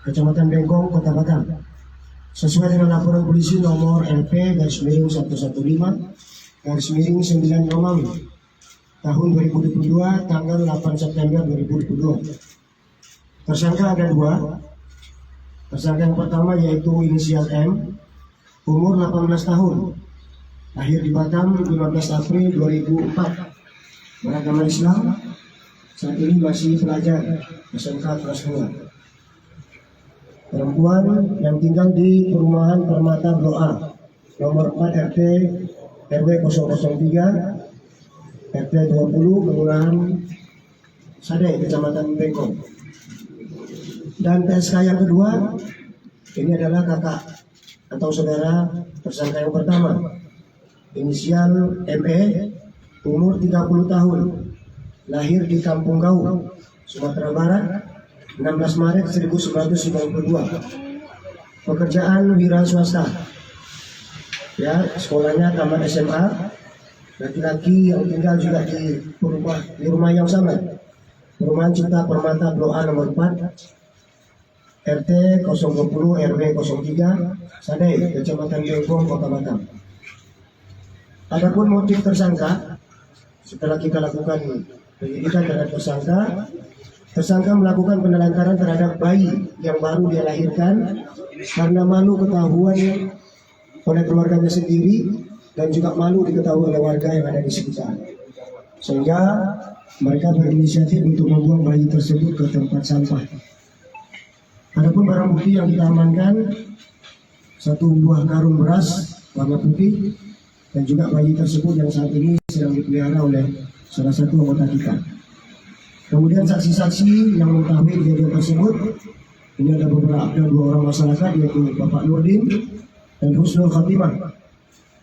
Kecamatan Bengkong, Kota Batam. Sesuai dengan laporan polisi nomor LP-1/11/906 tahun 2022 tanggal 8 September 2022. Tersangka ada dua. Tersangka yang pertama yaitu inisial M, umur 18 tahun, lahir di Batam 15 April 2004, beragama Islam, saat ini masih pelajar SMK kelas 2. Perempuan yang tinggal di perumahan Permata Blok A, nomor 4 RT RW 003, RT 20, Kelurahan Sade, Kecamatan Bengkong. Dan TSK yang kedua, ini adalah kakak atau saudara tersangka yang pertama, inisial ME, umur 30 tahun, lahir di Kampung Gau, Sumatera Barat, 16 Maret 1992. Pekerjaan wira swasta. Ya, sekolahnya tamat SMA. Laki-laki yang tinggal juga di rumah yang sama. Perumahan Cipta Permata Blok A nomor 4, RT 020 RW 03, Sade, Kecamatan Bengkong, Kota Batam. Adapun motif tersangka, setelah kita lakukan penyidikan terhadap tersangka melakukan penelantaran terhadap bayi yang baru dia lahirkan karena malu ketahuan oleh keluarganya sendiri dan juga malu diketahui oleh warga yang ada di sekitar. Sehingga mereka berinisiatif untuk membuang bayi tersebut ke tempat sampah. Adapun barang bukti yang kita amankan, satu buah karung beras warna putih dan juga bayi tersebut yang saat ini sedang dipelihara oleh salah satu anggota kita. Kemudian saksi-saksi yang mengetahui kejadian tersebut, ini ada dua orang masyarakat, yaitu Bapak Nurdin dan Husnul Khatimah.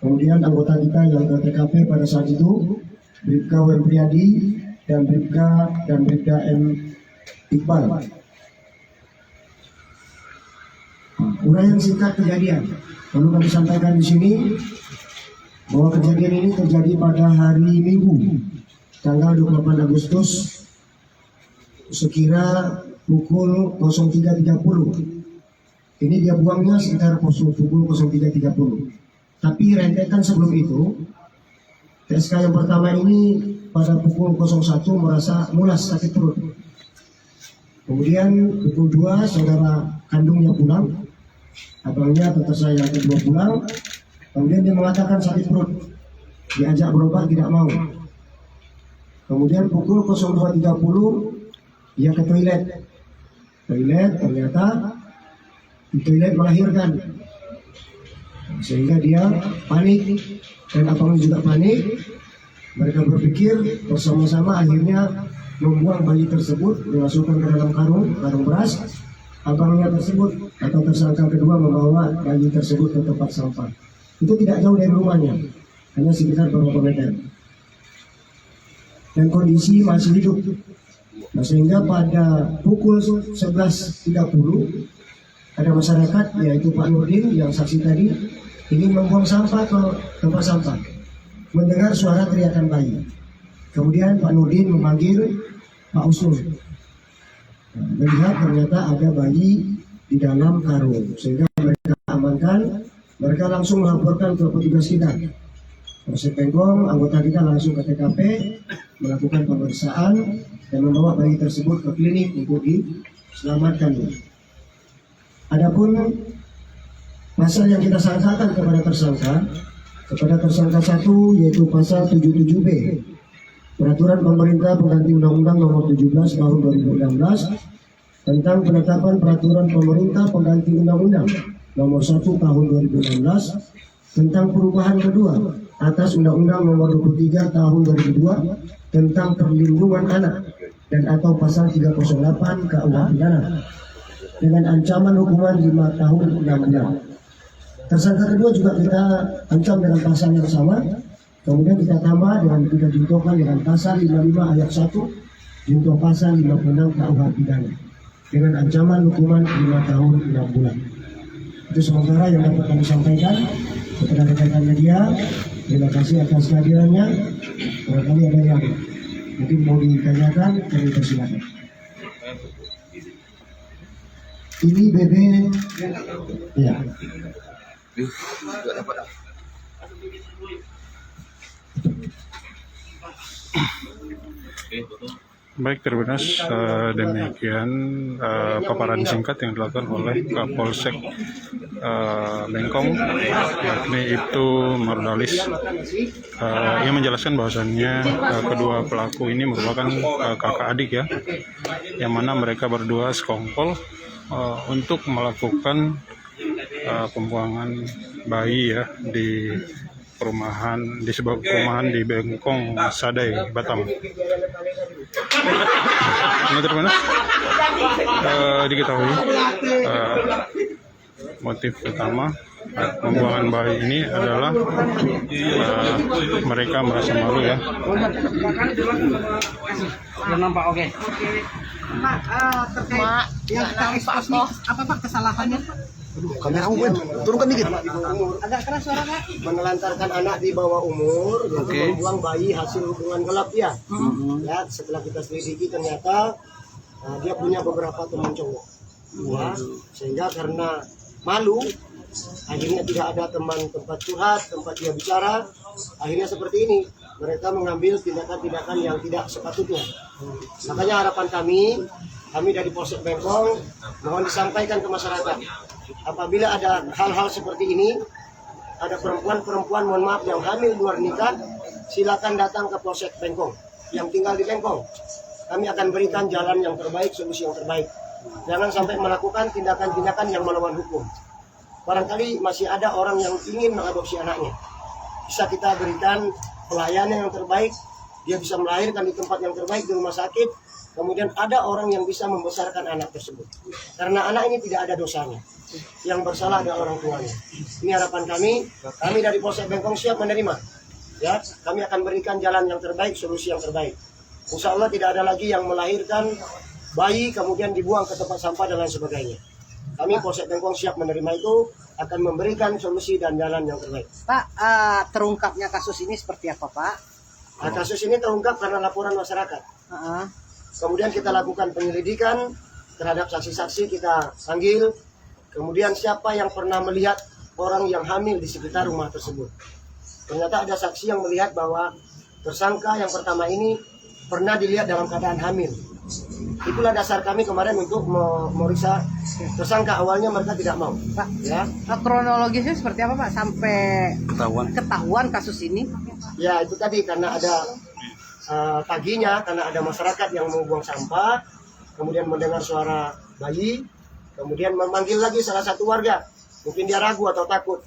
Kemudian anggota kita yang ke TKP pada saat itu, Bribka W. Priyadi dan Bribka M. Iqbal. Uraian singkat kejadian, perlu kami sampaikan di sini bahwa kejadian ini terjadi pada hari Minggu, tanggal 28 Agustus, sekira pukul 03.30. Ini dia buangnya sekitar pukul 03.30. Tapi rentetan sebelum itu, TSK yang pertama ini pada pukul 01 merasa mulas sakit perut. Kemudian pukul 2 saudara kandungnya pulang, abangnya atau saya yang kedua pulang. Kemudian dia mengatakan sakit perut, diajak berobat tidak mau. Kemudian pukul 02.30 dia ke toilet ternyata di toilet melahirkan, sehingga dia panik dan abangnya juga panik. Mereka berpikir bersama-sama akhirnya membuang bayi tersebut, dimasukkan ke dalam karung beras. Abangnya tersebut atau tersangka kedua membawa bayi tersebut ke tempat sampah. Itu tidak jauh dari rumahnya, hanya sekitar beberapa meter. Dan kondisi masih hidup. Nah, sehingga pada pukul 11.30 ada masyarakat, yaitu Pak Nurdin yang saksi tadi, ingin membuang sampah ke tempat sampah, mendengar suara teriakan bayi. Kemudian Pak Nurdin memanggil Pak Usul, melihat ternyata ada bayi di dalam karung, sehingga mereka amankan. Mereka langsung melaporkan ke petugas kita, Polsek Bengkong. Anggota kita langsung ke TKP melakukan pemeriksaan dan membawa bayi tersebut ke klinik untuk diselamatkan. Adapun pasal yang kita sangkakan kepada tersangka satu, yaitu pasal 77B Peraturan Pemerintah Pengganti Undang-Undang Nomor 17 Tahun 2016 tentang penetapan Peraturan Pemerintah Pengganti Undang-Undang Nomor 1 Tahun 2016 tentang perubahan kedua atas Undang-Undang Nomor 23 Tahun 2002 tentang perlindungan anak dan atau pasal 308 KUH pidana dengan ancaman hukuman 5 tahun 6 bulan. Tersangka kedua juga kita ancam dengan pasal yang sama, kemudian kita tambah dengan kita juntuhkan dengan pasal 55 ayat 1 juntuh pasal 56 KUH pidana dengan ancaman hukuman 5 tahun 6 bulan. Itu sementara yang dapat kami sampaikan kepada rekan-rekan media. Terima kasih atas kehadirannya. Barangkali ada yang mungkin mau ditanyakan, kami persilakan. Ini BB, ya. Baik, terbinas demikian paparan singkat yang dilakukan oleh Kapolsek Bengkong, yakni Ibtu Mardalis. Ia menjelaskan bahwasannya kedua pelaku ini merupakan kakak adik ya, yang mana mereka berdua sekongkol untuk melakukan pembuangan bayi ya di perumahan, di sebuah perumahan di Bengkong, Sadai, Batam. Ini terus diketahui motif utama pembuangan bayi ini adalah mereka merasa malu ya. Nampak oke. Pak, terkait yang kita ekspos nih, apa Pak kesalahannya? Kamera umum, turunkan dikit. Agak keras suara Pak. Menelantarkan anak di bawah umur, membuang bayi hasil hubungan gelap ya. Ya, setelah kita selidiki ternyata dia punya beberapa teman cowok. Ya, sehingga karena malu, akhirnya tidak ada teman tempat curhat, tempat dia bicara. Akhirnya seperti ini, mereka mengambil tindakan-tindakan yang tidak sepatutnya. Makanya harapan kami dari Polsek Bengkong mohon disampaikan ke masyarakat. Apabila ada hal-hal seperti ini, ada perempuan-perempuan mohon maaf yang hamil luar nikah, silakan datang ke Polsek Bengkong yang tinggal di Bengkong. Kami akan berikan jalan yang terbaik, solusi yang terbaik. Jangan sampai melakukan tindakan-tindakan yang melawan hukum. Barangkali masih ada orang yang ingin mengadopsi anaknya. Bisa kita berikan pelayanan yang terbaik, dia bisa melahirkan di tempat yang terbaik di rumah sakit. Kemudian ada orang yang bisa membesarkan anak tersebut. Karena anak ini tidak ada dosanya. Yang bersalah adalah orang tuanya. Ini harapan kami dari Polsek Bengkong siap menerima. Ya, kami akan berikan jalan yang terbaik, solusi yang terbaik. Insya Allah tidak ada lagi yang melahirkan bayi kemudian dibuang ke tempat sampah dan lain sebagainya. Kami Polsek Bengkong siap menerima itu, akan memberikan solusi dan jalan yang terbaik. Pak, terungkapnya kasus ini seperti apa Pak? Nah, kasus ini terungkap karena laporan masyarakat. Kemudian kita lakukan penyelidikan terhadap saksi-saksi, kita panggil. Kemudian siapa yang pernah melihat orang yang hamil di sekitar rumah tersebut. Ternyata ada saksi yang melihat bahwa tersangka yang pertama ini pernah dilihat dalam keadaan hamil. Itulah dasar kami kemarin untuk memeriksa tersangka. Awalnya mereka tidak mau. Pak, ya. Kronologisnya seperti apa Pak sampai ketahuan kasus ini? Ya itu tadi karena ada paginya, karena ada masyarakat yang mau buang sampah, kemudian mendengar suara bayi, kemudian memanggil lagi salah satu warga. Mungkin dia ragu atau takut.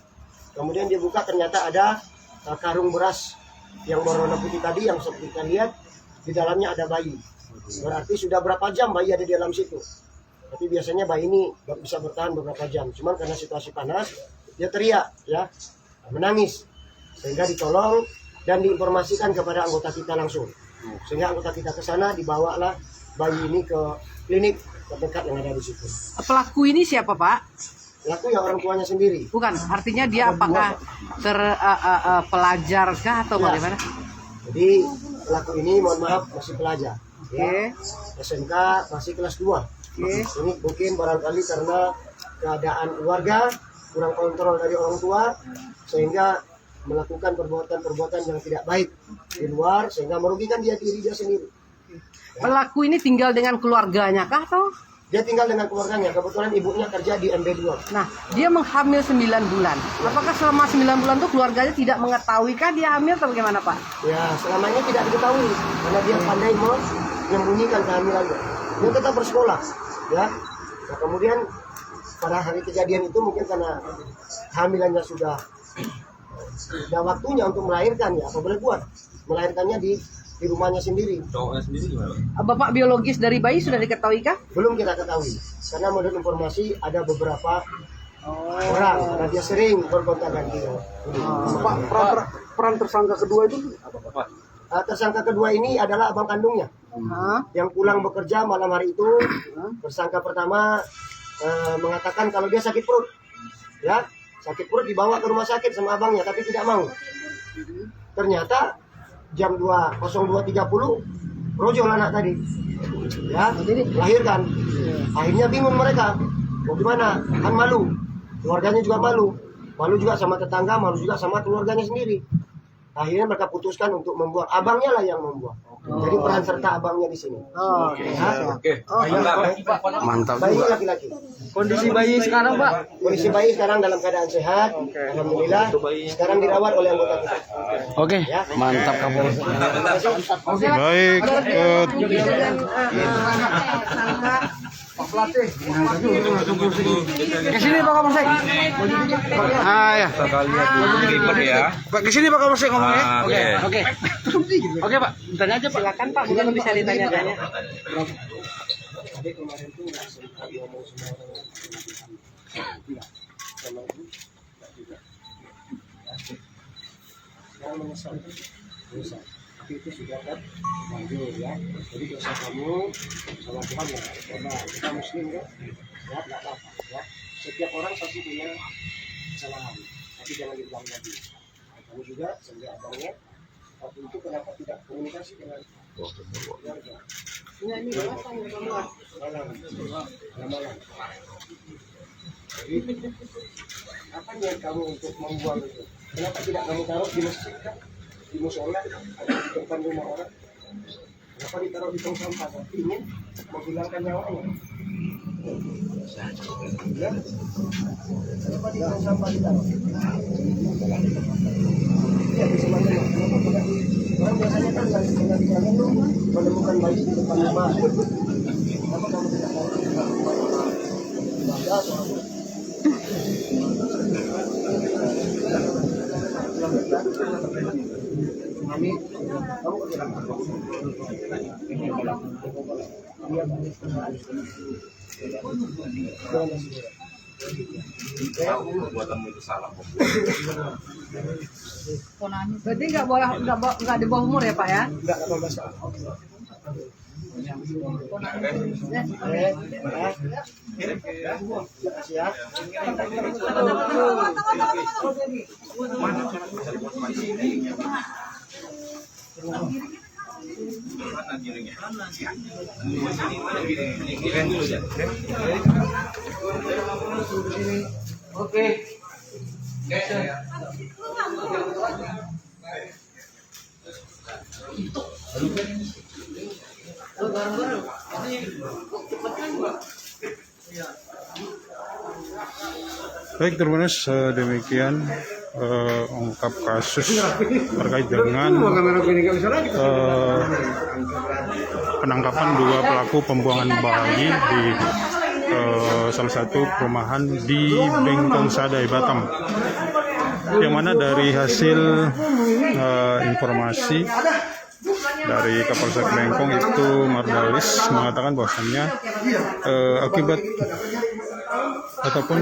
Kemudian dia buka, ternyata ada karung beras yang berwarna putih tadi yang seperti kita lihat, di dalamnya ada bayi. Berarti sudah berapa jam bayi ada di dalam situ. Tapi biasanya bayi ini bisa bertahan beberapa jam. Cuman karena situasi panas, dia teriak, ya, menangis. Sehingga ditolong dan diinformasikan kepada anggota kita langsung. Sehingga anggota kita ke sana, dibawalah bayi ini ke klinik terdekat yang ada di situ. Pelaku ini siapa Pak? Pelaku ya orang tuanya sendiri. Bukan, artinya dia apakah pelajar kah atau Ya. bagaimana? Jadi pelaku ini mohon maaf masih pelajar. Ya. SMK masih kelas 2. Ini mungkin barangkali karena keadaan keluarga kurang kontrol dari orang tua sehingga melakukan perbuatan-perbuatan yang tidak baik di luar sehingga merugikan diri dia sendiri. Pelaku ini tinggal dengan keluarganya kah atau? Dia tinggal dengan keluarganya, kebetulan ibunya kerja di MB2. Nah, dia menghamil 9 bulan. Apakah selama 9 bulan itu keluarganya tidak mengetahui kah dia hamil atau bagaimana Pak? Ya, selama ini tidak diketahui karena dia pandai menyembunyikan kehamilannya. Dia tetap bersekolah, ya. Nah, kemudian pada hari kejadian itu mungkin karena kehamilannya sudah waktunya untuk melahirkan, ya apa boleh buat, melahirkannya di rumahnya sendiri. Cowoknya sendiri gimana? Bapak biologis dari bayi sudah diketahui kah? Belum kita ketahui karena menurut informasi ada beberapa orang karena dia sering bergonta ganti. Pak, peran tersangka kedua itu apa? Tersangka kedua ini adalah abang kandungnya yang pulang bekerja malam hari itu. Tersangka pertama mengatakan kalau dia sakit perut, ya sakit perut, dibawa ke rumah sakit sama abangnya tapi tidak mau. Ternyata jam 02.30 brojol anak tadi, ya, lahirkan. Akhirnya bingung mereka, Mau gimana? Kan malu. Keluarganya juga malu. Malu juga sama tetangga, malu juga sama keluarganya sendiri. Akhirnya mereka putuskan untuk membuang. Abangnya lah yang membuang. Jadi peran serta abangnya di sini. Mantap Bayi juga. laki-laki. Kondisi bayi sekarang, Pak? Kondisi bayi sekarang dalam keadaan sehat. Alhamdulillah. Sekarang dirawat oleh anggota kita. Oke, Ya. mantap Kapolres. Baik, Ke sini Pak Kapolsek. Ah ya. Pak ke sini Pak Kapolsek ngomongnya. Oke. Oke Pak, tanya aja Pak. Silakan Pak, mungkin bisa ditanya-tanya. Jadi kemarin tuh nggak sempat ngomong semua orang. Tidak. Sama itu nggak juga. Sekarang menyesal. Menyesal. Tapi itu sudah kan manjur ya. Jadi dosa kamu sama Tuhan ya. Coba kita muslim kan. Ya nggak apa-apa ya. Setiap orang pasti punya kesalahan. Tapi jangan diulang lagi. Kamu juga sebagai abangnya. Waktu itu kenapa tidak komunikasi dengan keluarga? Ini malam. Jadi, apa niat kamu untuk membuang itu? Kenapa tidak kamu taruh di masjid kan? Di musola atau di depan rumah orang? Kenapa ditaruh di tong sampah? Ingin menghilangkan nyawanya. Ya? Kenapa di tong sampah ditaruh? Ya, di semuanya. Kenapa tidak di... Orang biasanya kan dengan jalan itu menemukan bayi di depan rumah. Kenapa kamu tidak tahu di depan rumah? Ibadah atau apa? Mami, kamu kerja apa? Berarti nggak di bawah umur ya Pak ya? Enggak 18 tahun. Ya. Oke. baik terus demikian ungkap kasus terkait dengan penangkapan dua pelaku pembuangan bayi di salah satu perumahan di Bengkong Sadai, Batam. Yang mana dari hasil informasi dari Kapolsek Bengkong itu Mardalis mengatakan bahwasannya akibat ataupun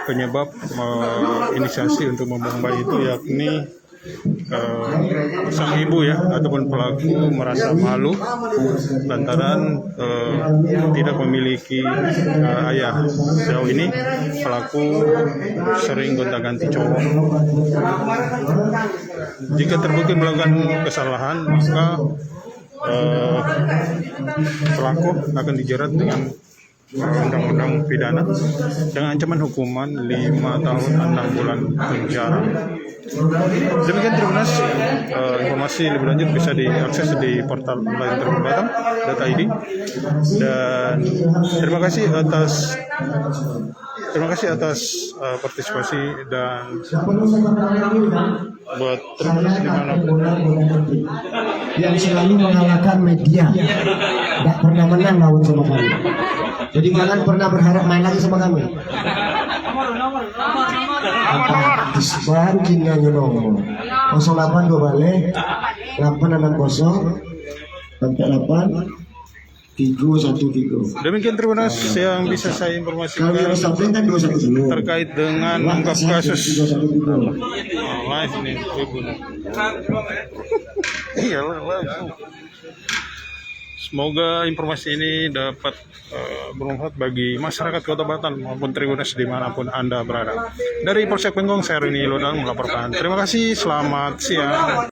penyebab inisiasi untuk membuang bayi itu yakni sang ibu ya ataupun pelaku merasa malu lantaran tidak memiliki ayah. Sejauh ini pelaku sering gonta-ganti cowok. Jika terbukti melakukan kesalahan maka pelaku akan dijerat dengan undang-undang pidana dengan ancaman hukuman 5 tahun 6 bulan penjara. Demikian terus informasi lebih lanjut bisa diakses di portal online Batam.id dan terima kasih atas partisipasi dan buat terus dimanapun yang selalu mengalahkan media, tidak pernah menang lawan sama kami. Jadi jangan pernah berharap main lagi sama kami. Bahan kinanya nomor 08 2 balik 860 sampai 8 313. demikian terus yang bisa saya Kami informasikan harus sampaikan 210 terkait dengan ungkap kasus 313. live ini. Iya live. Semoga informasi ini dapat bermanfaat bagi masyarakat Kota Batam maupun Tribunas dimanapun Anda berada. Dari Polsek Bengkong, saya Rini Lodang melaporkan. Terima kasih, selamat siang.